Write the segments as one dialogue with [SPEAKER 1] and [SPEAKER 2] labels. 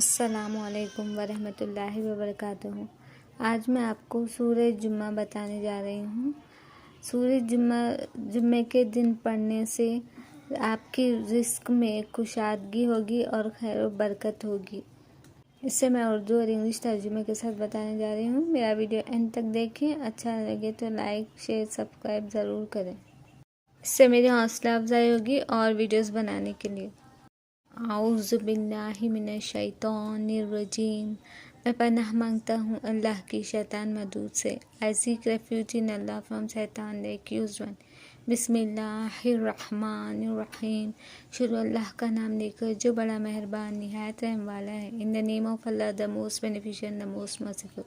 [SPEAKER 1] अस्सलामुअलैकुम वरहमतुल्लाहि वबरकातुहू। आज मैं आपको सूरह जुम्मा बताने जा रही हूँ। सूरह जुम्मे के दिन पढ़ने से आपकी रिस्क में कुशादगी होगी और खैर बरकत होगी। इससे मैं उर्दू और इंग्लिश तर्जुमे के साथ बताने जा रही हूँ। मेरा वीडियो एंड तक देखें। अच्छा लगे तो लाइक शेयर सब्सक्राइब ज़रूर करें। इससे मेरी हौसला अफजाई होगी और वीडियोस बनाने के लिए। आऊज़ु बिल्लाहि मिनश शैतानिर रजीम। मैं पनाह मांगता हूँ अल्लाह की शैतान मदूद से। आई seek refuge in Allah from शैतान द एक्यूज्ड वन। बिस्मिल्लाहिर्रहमानिर्रहीम। शुरू अल्लाह का नाम लेकर जो बड़ा मेहरबान निहायत रहम वाला है। In the name of Allah the most beneficent the most merciful.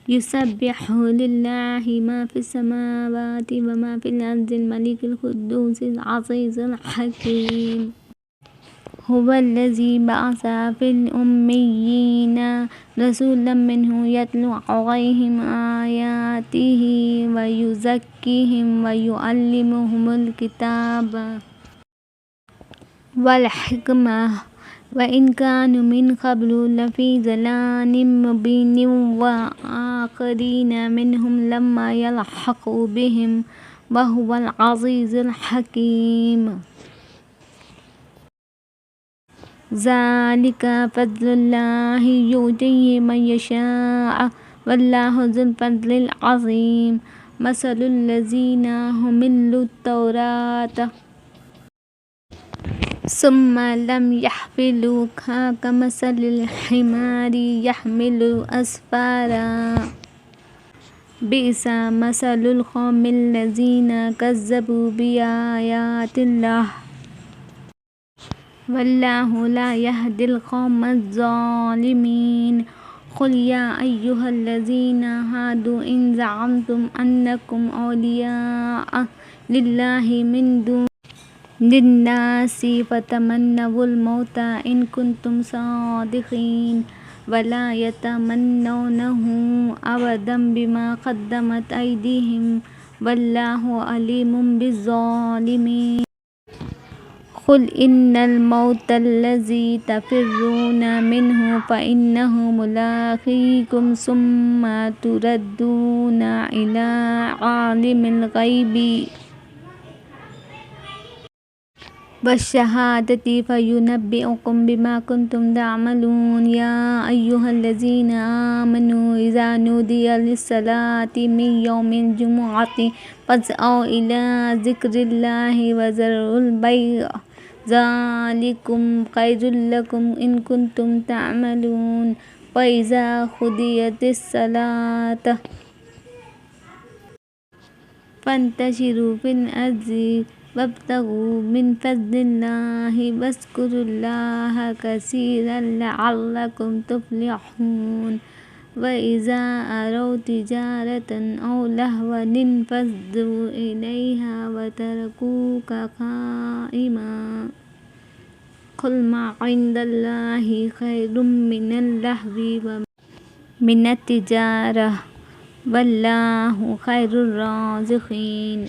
[SPEAKER 1] युसब्बिहु लिल्लाहि मा फिस समावाति व मा फिल अर्दिल मलिकिल कुद्दूसिल अज़ीज़िल हकीम। हुवल्लज़ी बअसा फिल उम्मिय्यीना रसूलन मिनहुम यतलू अलैहिम आयातिही व युज़क्कीहिम व युअल्लिमुहुमुल किताब वल हिकमह व इन कानू मिन क़ब्लु लफ़ी ज़लालिम मुबीन व आखरीन मिनहुम लम्मा यल्हक़ू बिहिम व हुवल अज़ीज़ुल हकीम। ज़ालिका फ़ज़्लुल्लाहि यु'तीहि मन यशाअ वल्लाहु ज़ुल फ़ज़्लिल अज़ीम। मसलुल्लज़ीना हुमिलुत तौरात सुम्मा लम यहमिलूहा कमसलिल हिमारी यहमिलु अस्फ़ारा। बि'सा मसलुल क़ौमिल्लज़ीना कज़्ज़बू बिआयातिल्लाह वल्लाहु ला यहदिल क़ौमज़ ज़ालिमीन। क़ुल या अय्युहल्लज़ीना हादू इन ज़अमतुम अन्नकुम औलियाअ लिल्लाहि मिन दुनिन्नासि फ़तमन्नवुल मौता इन कुंतुम सादिक़ीन वला यतमन्नौनहु अबदन बिमा क़द्दमत अयदीहिम वल्लाहु अलीमुम बिज़्ज़ालिमीन। क़ुल इन्नल मौतल्लज़ी तफ़िर्रूना मिन्हु फ़इन्नहु मुलाक़ीकुम सुम्मा तुरद्दूना इला आलिमिल ग़ैबि वश्शहादति फ़युनब्बिउकुम बिमा कुंतुम तअमलून। या अय्युहल्लज़ीना आमनू इज़ा नूदिया लिस्सलाति मिन यौमिल जुमुअति फ़स्अऊ इला ज़िक्रिल्लाहि व ज़रुल बैअ ज़ालिकुम ख़ैरुल लकुम इन कुंतुम तअमलून। फ़इज़ा क़ुदियतिस्सलातु फ़ंतशिरू फ़िल अर्ज़ि वब्तगू मिन फ़ज़्लिल्लाहि वज़्कुरुल्लाह कसीरन लअल्लकुम तुफ़्लिहून। व इज़ा अरौ तिजारतन औ लहवन इंफ़ज़्ज़ू इलैहा व तरकूका क़ाइमा। क़ुल मा इंदल्लाहि ख़ैरुम मिनल लहवी व मिनत तिजारह वल्लाहु ख़ैरुर राज़िक़ीन।